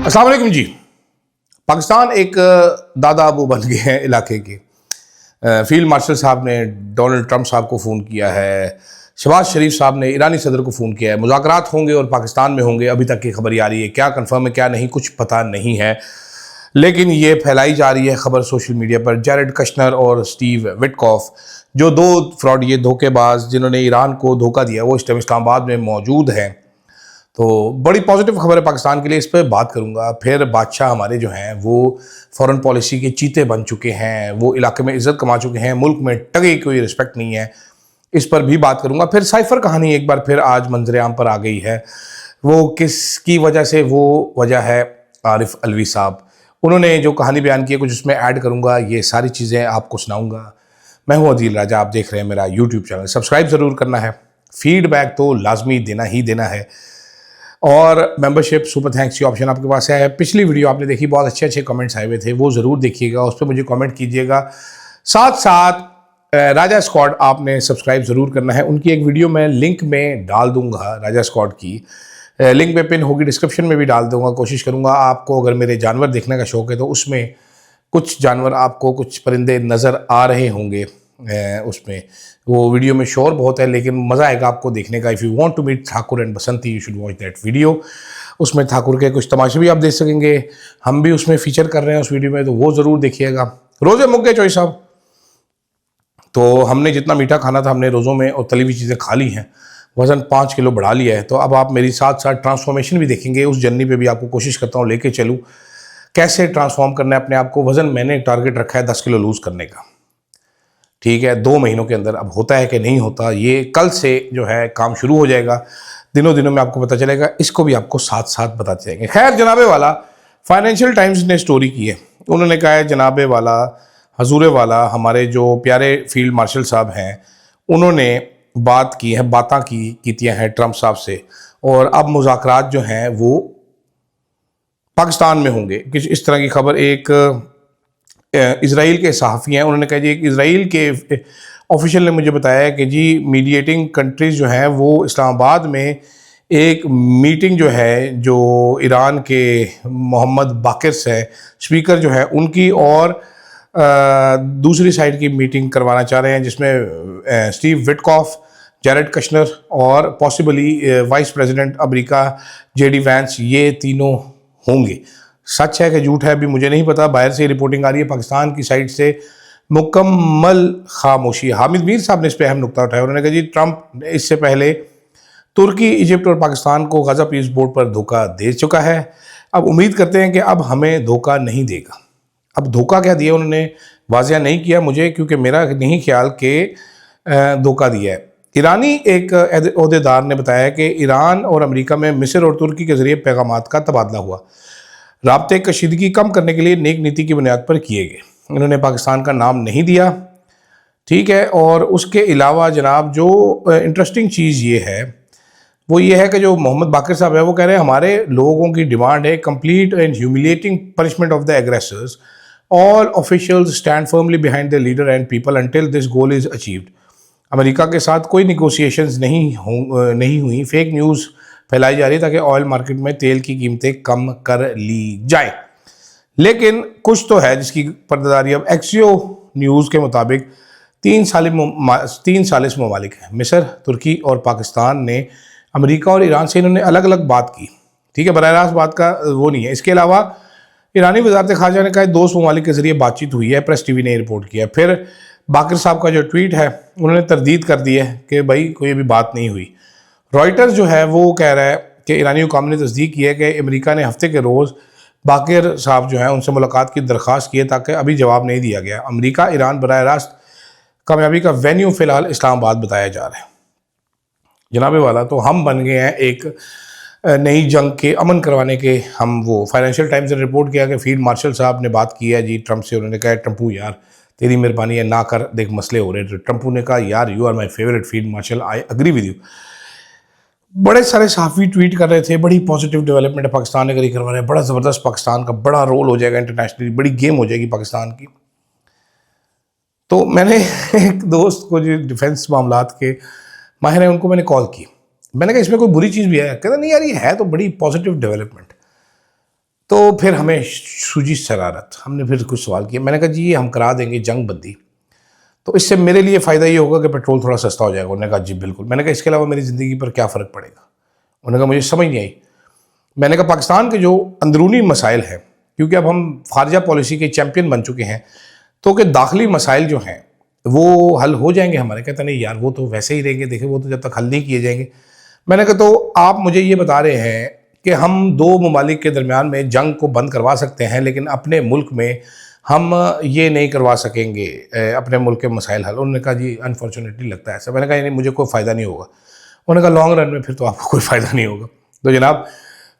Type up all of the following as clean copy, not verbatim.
अस्सलाम वालेकुम जी। पाकिस्तान एक दादा अबू बन गए हैं इलाके के। फील्ड मार्शल साहब ने डोनाल्ड ट्रंप साहब को फ़ोन किया है, शहबाज शरीफ साहब ने ईरानी सदर को फ़ोन किया है, मुज़ाकरात होंगे और पाकिस्तान में होंगे। अभी तक की खबर आ रही है, क्या कंफर्म है क्या नहीं कुछ पता नहीं है, लेकिन ये फैलाई जा रही है खबर सोशल मीडिया पर। जैरेड कश्नर और स्टीव विटकॉफ, जो दो फ्रॉड, ये धोखेबाज जिन्होंने ईरान को धोखा दिया, वो इस टाइम इस्लामाबाद में मौजूद हैं। तो बड़ी पॉजिटिव खबर है पाकिस्तान के लिए, इस पर बात करूंगा। फिर बादशाह हमारे जो हैं वो फॉरेन पॉलिसी के चीते बन चुके हैं, वो इलाके में इज्जत कमा चुके हैं, मुल्क में टगे कोई रिस्पेक्ट नहीं है, इस पर भी बात करूंगा। फिर साइफर कहानी एक बार फिर आज मंजरेआम पर आ गई है। वो किसकी वजह से, वो वजह है आरिफ अलवी साहब। उन्होंने जो कहानी बयान की है कुछ उसमें ऐड करूंगा, ये सारी चीज़ें आपको सुनाऊंगा। मैं हूं अदील राजा, आप देख रहे हैं मेरा यूट्यूब चैनल। सब्सक्राइब ज़रूर करना है, फीडबैक तो लाजमी देना ही देना है, और मेंबरशिप सुपर थैंक्स की ऑप्शन आपके पास है। पिछली वीडियो आपने देखी, बहुत अच्छे अच्छे कमेंट्स आए हुए थे, वो ज़रूर देखिएगा, उस पर मुझे कमेंट कीजिएगा। साथ साथ राजा स्क्वाड आपने सब्सक्राइब ज़रूर करना है। उनकी एक वीडियो मैं लिंक में डाल दूंगा, राजा स्क्वाड की लिंक में पिन होगी, डिस्क्रिप्शन में भी डाल दूंगा। कोशिश करूंगा आपको, अगर मेरे जानवर देखने का शौक़ है तो उसमें कुछ जानवर आपको, कुछ परिंदे नज़र आ रहे होंगे उसमें। वो वीडियो में शोर बहुत है लेकिन मज़ा आएगा आपको देखने का। If you want to meet Thakur and Basanti you should watch that video. उसमें ठाकुर के कुछ तमाशे भी आप देख सकेंगे, हम भी उसमें फीचर कर रहे हैं उस वीडियो में, तो वो ज़रूर देखिएगा। रोज़े मुक गए चोई साहब, तो हमने जितना मीठा खाना था हमने रोज़ों में और तली हुई चीज़ें खा ली हैं, वज़न 5 किलो बढ़ा लिया है। तो अब आप मेरी साथ साथ ट्रांसफॉर्मेशन भी देखेंगे, उस जर्नी पे भी आपको कोशिश करता हूँ लेके चलूँ, कैसे ट्रांसफॉर्म करना है अपने आप को। वज़न मैंने टारगेट रखा है 10 किलो लूज़ करने का, ठीक है, 2 महीनों के अंदर। अब होता है कि नहीं होता, ये कल से जो है काम शुरू हो जाएगा, दिनों दिनों में आपको पता चलेगा, इसको भी आपको साथ साथ बताते जाएंगे। खैर, जनाबे वाला फाइनेंशियल टाइम्स ने स्टोरी की है, उन्होंने कहा है जनाबे वाला हजूरे वाला हमारे जो प्यारे फील्ड मार्शल साहब हैं, उन्होंने बात की है, बातें कीतियाँ हैं ट्रंप साहब से, और अब मुज़ाकरात जो हैं वो पाकिस्तान में होंगे। किस इस तरह की खबर एक इज़राइल के सहाफ़ी हैं, उन्होंने कहा जी, एक इज़राइल के ऑफिशियल ने मुझे बताया है कि जी मीडिएटिंग कंट्रीज़ जो हैं वो इस्लामाबाद में एक मीटिंग जो है, जो ईरान के मोहम्मद बाकिर से स्पीकर जो है उनकी, और दूसरी साइड की मीटिंग करवाना चाह रहे हैं, जिसमें स्टीव विटकॉफ, जैरेड कश्नर और possibly vice president America JD Vance, ये तीनों होंगे। सच है कि झूठ है अभी मुझे नहीं पता, बाहर से रिपोर्टिंग आ रही है, पाकिस्तान की साइड से मुकम्मल खामोशी। हामिद मीर साहब ने इस पर अहम नुकता उठाया, उन्होंने कहा जी ट्रंप ने इससे पहले तुर्की, इजिप्ट और पाकिस्तान को गाज़ा पीस बोर्ड पर धोखा दे चुका है। अब उम्मीद करते हैं कि अब हमें धोखा नहीं देगा। अब धोखा क्या दिया उन्होंने वाज़िया नहीं किया मुझे, क्योंकि मेरा नहीं ख्याल कि धोखा दिया है। ईरानी एक ओहदेदार ने बताया कि ईरान और अमेरिका में मिस्र और तुर्की के ज़रिए पैगामात का तबादला हुआ, राब्ते कशीदगी कम करने के लिए नेक नीति की बुनियाद पर किए गए। उन्होंने पाकिस्तान का नाम नहीं दिया, ठीक है। और उसके अलावा जनाब जो इंटरेस्टिंग चीज़ ये है वो ये है कि जो मोहम्मद बाकिर साहब है वो कह रहे हैं हमारे लोगों की डिमांड है complete and humiliating punishment of the aggressors, all officials stand firmly behind the leader and people until this goal is achieved. America के साथ कोई निगोशिएशंस नहीं हुई, फेक न्यूज़ फैलाई जा रही है ताकि ऑयल मार्केट में तेल की कीमतें कम कर ली जाए। लेकिन कुछ तो है जिसकी पर्दादारी अब एक्सियो न्यूज़ के मुताबिक 3 सालिस ममालिक हैं, मिस्र, तुर्की और पाकिस्तान ने अमेरिका और ईरान से इन्होंने अलग अलग बात की, ठीक है, बराह रास्त बात का वो नहीं है। इसके अलावा ईरानी वजारत खारजा ने कहा 2 ममालिक के जरिए बातचीत हुई है, प्रेस टीवी ने रिपोर्ट किया। फिर बाकिर साहब का जो ट्वीट है उन्होंने तरदीद कर दी है कि भाई कोई भी बात नहीं हुई। रॉयटर्स जो है वो कह रहा है कि ईरानी हुकाम ने तस्दीक की है कि अमेरिका ने हफ्ते के रोज़ बाकिर साहब जो है उनसे मुलाकात की दरख्वास्त की है, ताकि अभी जवाब नहीं दिया गया। अमेरिका ईरान बराह रास्त कामयाबी का वेन्यू फ़िलहाल इस्लामाबाद बताया जा रहा है। जनाबे वाला तो हम बन गए हैं एक नई जंग के अमन करवाने के हम वो। फाइनेंशियल टाइम्स ने रिपोर्ट किया कि फील्ड मार्शल साहब ने बात की है जी ट्रंप से। उन्होंने कहा ट्रंपू यार तेरी मेहरबानी है ना कर, देख मसले हो रहे हैं। ट्रंपू ने कहा यार you are my favourite field marshal, I agree with you. बड़े सारे सहाफ़ी ट्वीट कर रहे थे, बड़ी पॉजिटिव डेवलपमेंट है, पाकिस्तान अगर ये करवा रहे हैं, बड़ा ज़बरदस्त, पाकिस्तान का बड़ा रोल हो जाएगा इंटरनेशनली, बड़ी गेम हो जाएगी पाकिस्तान की। तो मैंने एक दोस्त को जो डिफेंस मामलात के माहिर हैं उनको मैंने कॉल की, मैंने कहा इसमें कोई बुरी चीज़ भी है? कहता नहीं यार ये है तो बड़ी पॉजिटिव डेवलपमेंट। तो फिर हमें सूझी शरारत, हमने फिर कुछ सवाल किया। मैंने कहा जी ये हम करा देंगे जंग बंदी, तो इससे मेरे लिए फ़ायदा ये होगा कि पेट्रोल थोड़ा सस्ता हो जाएगा। उन्होंने कहा जी बिल्कुल। मैंने कहा इसके अलावा मेरी ज़िंदगी पर क्या फ़र्क पड़ेगा? उन्होंने कहा मुझे समझ नहीं आई। मैंने कहा पाकिस्तान के जो अंदरूनी मसाइल हैं, क्योंकि अब हम खारजा पॉलिसी के चैम्पियन बन चुके हैं, तो कि दाखिली मसाइल जो हैं वो हल हो जाएंगे हमारे। कहता नहीं यार वो तो वैसे ही रहेंगे, देखिए वो तो जब तक हल नहीं किए जाएंगे। मैंने कहा तो आप मुझे ये बता रहे हैं कि हम दो ममालिक के दरमियान में जंग को बंद करवा सकते हैं, लेकिन अपने मुल्क में हम ये नहीं करवा सकेंगे अपने मुल्क के मसाइल हल। उन्होंने कहा जी अनफॉर्चुनेटली लगता है ऐसा। मैंने कहा नहीं मुझे कोई फ़ायदा नहीं होगा। उन्होंने कहा लॉन्ग रन में फिर तो आपको कोई फ़ायदा नहीं होगा। तो जनाब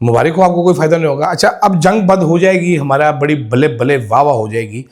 मुबारक हो, आपको कोई फ़ायदा नहीं होगा। अच्छा अब जंग बंद हो जाएगी, हमारा बड़ी बल्ले बल्ले वाह वाह हो जाएगी।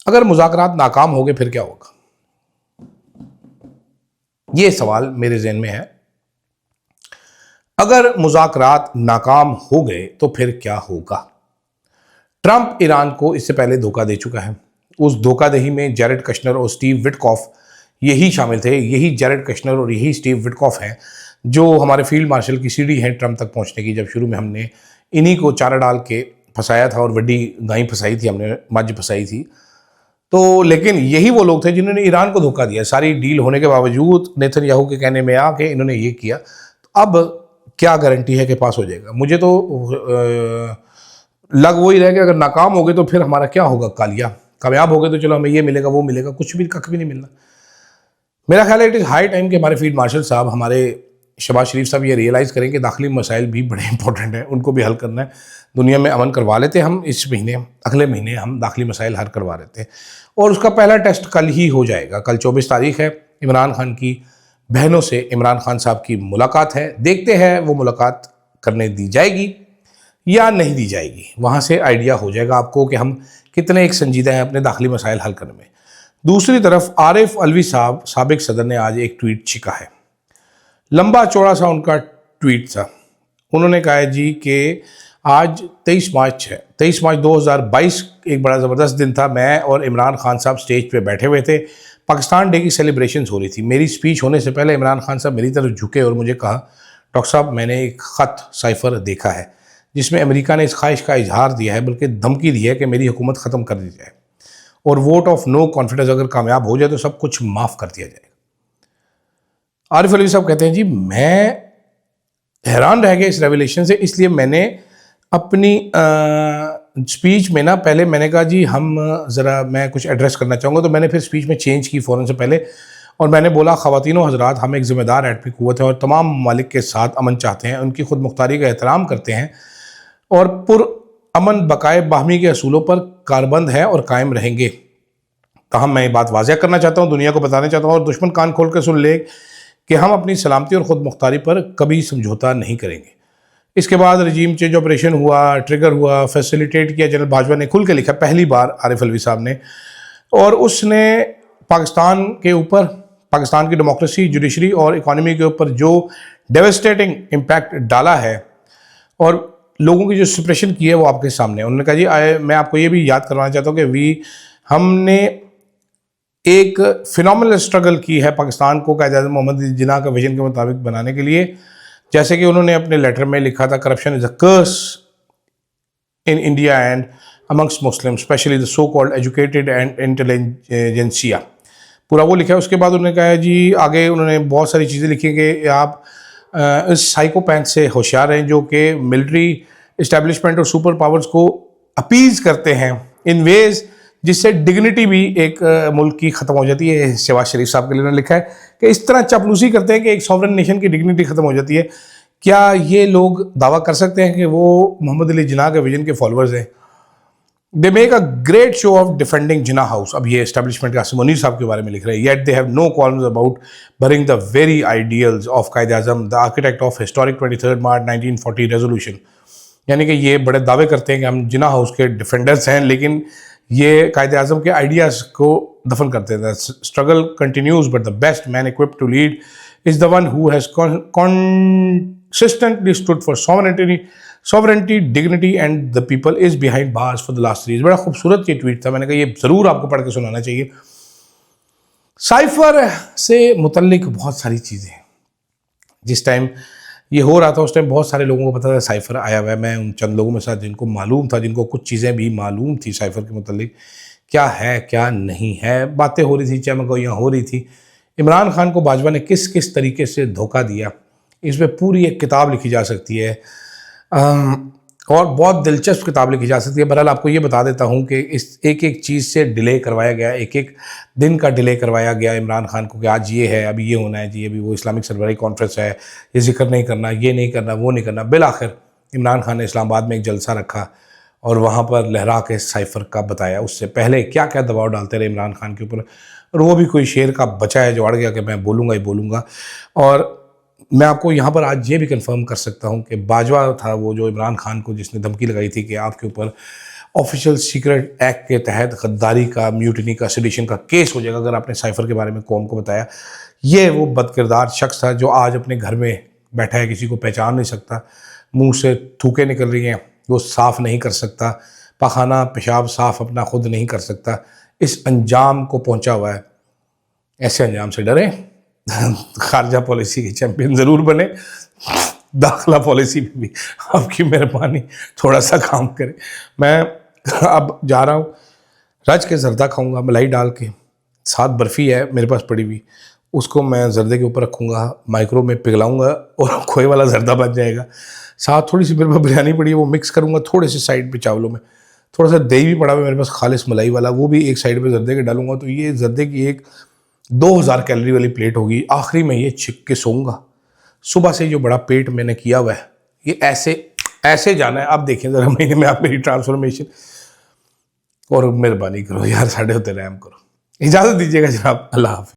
अगर मुज़ाकरात नाकाम हो गए फिर क्या होगा? ये सवाल मेरे जहन में है। अगर मुज़ाकरात नाकाम हो गए तो फिर क्या होगा? ट्रंप ईरान को इससे पहले धोखा दे चुका है। उस धोखाधही में जैरेड कश्नर और स्टीव विटकॉफ यही शामिल थे। यही जैरेड कश्नर और यही स्टीव विटकॉफ हैं जो हमारे फील्ड मार्शल की सीढ़ी हैं ट्रंप तक पहुंचने की। जब शुरू में हमने इन्हीं को चारा डाल के फंसाया था और वड्डी गाय फंसाई थी, हमने मज फंसाई थी। तो लेकिन यही वो लोग थे जिन्होंने ईरान को धोखा दिया। सारी डील होने के बावजूद नेतन्याहू के कहने में आके इन्होंने ये किया। तो अब क्या गारंटी है कि पास हो जाएगा? मुझे तो लग वही रह गया अगर नाकाम हो गए तो फिर हमारा क्या होगा? कालिया। कामयाब हो गए तो चलो हमें ये मिलेगा वो मिलेगा, कुछ भी कख भी नहीं मिलना। मेरा ख्याल है इट इज़ हाई टाइम कि हमारे फील्ड मार्शल साहब, हमारे शहबाज शरीफ साहब ये रियलाइज़ करें कि दाखिली मसाइल भी बड़े इंपॉर्टेंट हैं, उनको भी हल करना है। दुनिया में अमन करवा लेते हम इस महीने, अगले महीने हम दाखिली मसाइल हल करवा लेते हैं और उसका पहला टेस्ट कल ही हो जाएगा। कल 24 तारीख है। इमरान खान की बहनों से इमरान खान साहब की मुलाकात है। देखते हैं वो मुलाकात करने दी जाएगी या नहीं दी जाएगी। वहाँ से आइडिया हो जाएगा आपको कि हम कितने एक संजीदा हैं अपने दाखिली मसाइल हल करने में। दूसरी तरफ आरिफ अलवी साहब, साबिक सदर, ने आज एक ट्वीट छिका है। लंबा चौड़ा सा उनका ट्वीट था। उन्होंने कहा है जी कि आज 23 मार्च है, 23 मार्च 2022 एक बड़ा ज़बरदस्त दिन था। मैं और इमरान खान साहब स्टेज पे बैठे हुए थे, पाकिस्तान डे की सेलिब्रेशंस हो रही थी। मेरी स्पीच होने से पहले इमरान खान साहब मेरी तरफ झुके और मुझे कहा डॉक्टर साहब मैंने एक ख़त साइफ़र देखा है जिसमें अमेरिका ने इस ख्वाहिश का इजहार दिया है, बल्कि धमकी दी है कि मेरी हुकूमत ख़त्म कर दी जाए और वोट ऑफ नो कॉन्फिडेंस अगर कामयाब हो जाए तो सब कुछ माफ़ कर दिया जाएगा। आरिफ अलवी साहब कहते हैं जी मैं हैरान रह गया इस रेवलेशन से, इसलिए मैंने अपनी स्पीच में ना पहले मैंने कहा जी हम ज़रा मैं कुछ एड्रेस करना चाहूँगा, तो मैंने फिर स्पीच में चेंज की फ़ौरन से पहले और मैंने बोला ख़वातीनो हज़रात, हम एक ज़िम्मेदार एटमी क़ुव्वत है और तमाम ममालिक के साथ अमन चाहते हैं, उनकी खुद मुख्तारी का एहतराम करते हैं और पुरअमन बकाए बाहमी के असूलों पर कारबंद है और कायम रहेंगे। ताहम मैं ये बात वाज़ह करना चाहता हूँ, दुनिया को बताना चाहता हूँ और दुश्मन कान खोल कर सुन ले कि हम अपनी सलामती और ख़ुद मुख्तारी पर कभी समझौता नहीं करेंगे। इसके बाद रजीम चेंज ऑपरेशन हुआ, ट्रिगर हुआ, फैसिलिटेट किया। जनरल बाजवा ने खुल के लिखा पहली बार आरिफ अलवी साहब ने, और उसने पाकिस्तान के ऊपर, पाकिस्तान की डेमोक्रेसी, जुडिशरी और इकॉनमी के ऊपर जो डेवस्टेटिंग इम्पैक्ट डाला है और लोगों की जो सप्रेशन की है वो आपके सामने है। उन्होंने कहा जी मैं आपको ये भी याद करवाना चाहता हूँ कि हमने एक फिनोमिनल स्ट्रगल की है पाकिस्तान को कायद-ए-आज़म मोहम्मद अली जिन्ना का विजन के मुताबिक बनाने के लिए। जैसे कि उन्होंने अपने लेटर में लिखा था, corruption is a curse in India and amongst Muslim, specially the so called educated and intelligentsia. पूरा वो लिखा है। उसके बाद उन्होंने कहा है जी आगे उन्होंने बहुत सारी चीज़ें लिखी कि आप इस साइकोपैथ से होशियार हैं जो कि मिलिट्री इस्टेब्लिशमेंट और सुपर पावर्स को अपीज़ करते हैं इन वेज़ जिससे डिग्निटी भी एक मुल्क की ख़त्म हो जाती है। शहबाज शरीफ साहब के लिए उन्होंने लिखा है कि इस तरह चापलूसी करते हैं कि एक सॉवरेन नेशन की डिग्निटी ख़त्म हो जाती है। क्या ये लोग दावा कर सकते हैं कि वो मोहम्मद अली जिन्ना के विजन के फॉलोअर्स हैं? They make a great show off defending Jinnah house. अब ये एस्टेब्लिशमेंट के आसिम मुनीर साहब के बारे में लिख रहे हैं। Yet they have no qualms about barring the very ideals of Quaid-e-Azam, the architect of historic 23 March 1940 resolution. यानी कि ये बड़े दावे करते हैं कि हम जिन्ना हाउस के डिफेंडर्स हैं, लेकिन ये कायद-ए-आज़म के आइडियाज़ को दफन करते हैं। Struggle continues but the best man equipped to lead is the one who has consistently stood for sovereignty, dignity and the people is behind bars for the last 3 years। बड़ा खूबसूरत ये ट्वीट था, मैंने कहा ये ज़रूर आपको पढ़ के सुनाना चाहिए। साइफर से मुतल्लिक बहुत सारी चीज़ें हैं। जिस टाइम ये हो रहा था उस टाइम बहुत सारे लोगों को पता था साइफ़र आया हुआ है। मैं उन चंद लोगों में साथ जिनको मालूम था, जिनको कुछ चीज़ें भी मालूम थी साइफ़र के मुतल्लिक, क्या है क्या नहीं है, बातें हो रही थी, चहमगोइयाँ हो रही थी। इमरान खान को बाजवा ने किस किस तरीके से धोखा दिया, इस पे पूरी एक किताब लिखी जा सकती है। और बहुत दिलचस्प किताब लिखी जा सकती है। बहरहाल आपको ये बता देता हूँ कि इस एक एक चीज़ से डिले करवाया गया, एक एक दिन का डिले करवाया गया इमरान खान को कि आज ये है, अभी ये होना है जी, अभी वो इस्लामिक सरबराही कॉन्फ्रेंस है, ये जिक्र नहीं करना, ये नहीं करना, वो नहीं करना। बिल आखिर इमरान खान ने इस्लामाबाद में एक जलसा रखा और वहाँ पर लहरा के साइफ़र का बताया। उससे पहले क्या क्या दबाव डालते रहे इमरान खान के ऊपर, और वो भी कोई शेर का बच्चा है जो अड़ गया कि मैं बोलूँगा ही बोलूँगा। और मैं आपको यहाँ पर आज ये भी कंफर्म कर सकता हूँ कि बाजवा था वो जो इमरान खान को जिसने धमकी लगाई थी कि आपके ऊपर ऑफिशियल सीक्रेट एक्ट के तहत गद्दारी का, म्यूटिनी का, सेडिशन का केस हो जाएगा अगर आपने साइफ़र के बारे में कौम को बताया। ये वो बदकिरदार शख्स था जो आज अपने घर में बैठा है, किसी को पहचान नहीं सकता, मुंह से थूकें निकल रही हैं, वो साफ़ नहीं कर सकता, पखाना पेशाब साफ़ अपना खुद नहीं कर सकता, इस अंजाम को पहुँचा हुआ है। ऐसे अंजाम से डरें, खारजा पॉलिसी के चैंपियन ज़रूर बने, दाखिला पॉलिसी में भी आपकी मेहरबानी थोड़ा सा काम करे। मैं अब जा रहा हूँ, रज के ज़र्दा खाऊंगा मलाई डाल के, साथ बर्फ़ी है मेरे पास पड़ी हुई, उसको मैं ज़र्दे के ऊपर रखूँगा, माइक्रो में पिघलाऊँगा और खोए वाला ज़र्दा बन जाएगा। साथ थोड़ी सी मेरे पास बिरयानी पड़ी है, वो मिक्स करूँगा थोड़े से साइड पे चावलों में, थोड़ा सा दही भी पड़ा हुआ है मेरे पास खालिस मलाई वाला, वो भी एक साइड पे ज़र्दे के डालूंगा। तो ये ज़र्दे की एक 2000 कैलोरी वाली प्लेट होगी। आखिरी में ये छिक के सोऊंगा। सुबह से जो बड़ा पेट मैंने किया हुआ है ये ऐसे ऐसे जाना है। आप देखें ज़रा महीने में आप मेरी ट्रांसफॉर्मेशन, और मेहरबानी करो यार, साढ़े होते रहम करो। इजाज़त दीजिएगा जनाब, अल्लाह हाफ़िज़।